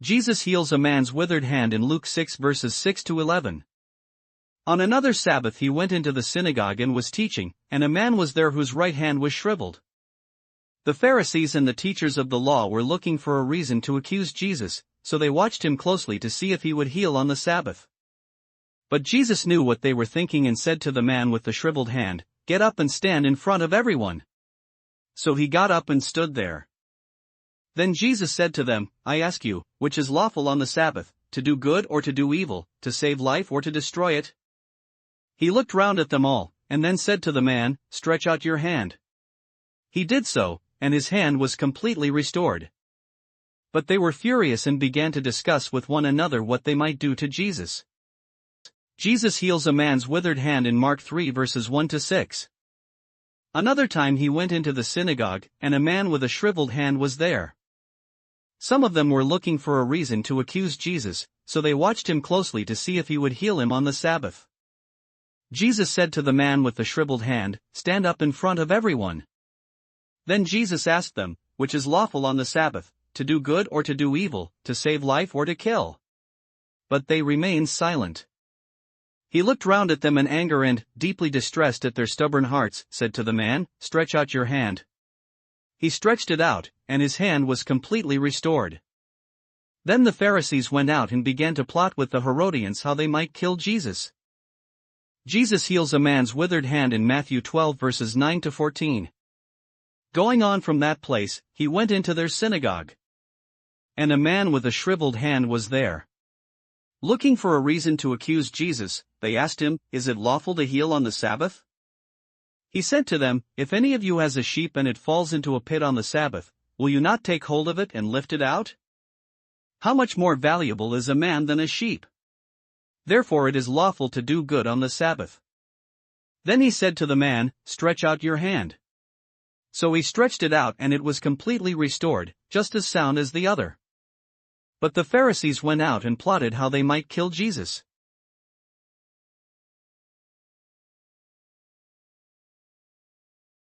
Jesus heals a man's withered hand in Luke 6 verses 6 to 11. On another Sabbath he went into the synagogue and was teaching, and a man was there whose right hand was shriveled. The Pharisees and the teachers of the law were looking for a reason to accuse Jesus, so they watched him closely to see if he would heal on the Sabbath. But Jesus knew what they were thinking and said to the man with the shriveled hand, "Get up and stand in front of everyone." So he got up and stood there. Then Jesus said to them, "I ask you, which is lawful on the Sabbath, to do good or to do evil, to save life or to destroy it?" He looked round at them all, and then said to the man, "Stretch out your hand." He did so, and his hand was completely restored. But they were furious and began to discuss with one another what they might do to Jesus. Jesus heals a man's withered hand in Mark 3 verses 1 to 6. Another time he went into the synagogue, and a man with a shriveled hand was there. Some of them were looking for a reason to accuse Jesus, so they watched him closely to see if he would heal him on the Sabbath. Jesus said to the man with the shriveled hand, "Stand up in front of everyone." Then Jesus asked them, "Which is lawful on the Sabbath, to do good or to do evil, to save life or to kill?" But they remained silent. He looked round at them in anger and, deeply distressed at their stubborn hearts, said to the man, "Stretch out your hand." He stretched it out, and his hand was completely restored. Then the Pharisees went out and began to plot with the Herodians how they might kill Jesus. Jesus heals a man's withered hand in Matthew 12 verses 9 to 14. Going on from that place, he went into their synagogue. And a man with a shriveled hand was there. Looking for a reason to accuse Jesus, they asked him, "Is it lawful to heal on the Sabbath?" He said to them, "If any of you has a sheep and it falls into a pit on the Sabbath, will you not take hold of it and lift it out? How much more valuable is a man than a sheep? Therefore it is lawful to do good on the Sabbath." Then he said to the man, "Stretch out your hand." So he stretched it out and it was completely restored, just as sound as the other. But the Pharisees went out and plotted how they might kill Jesus.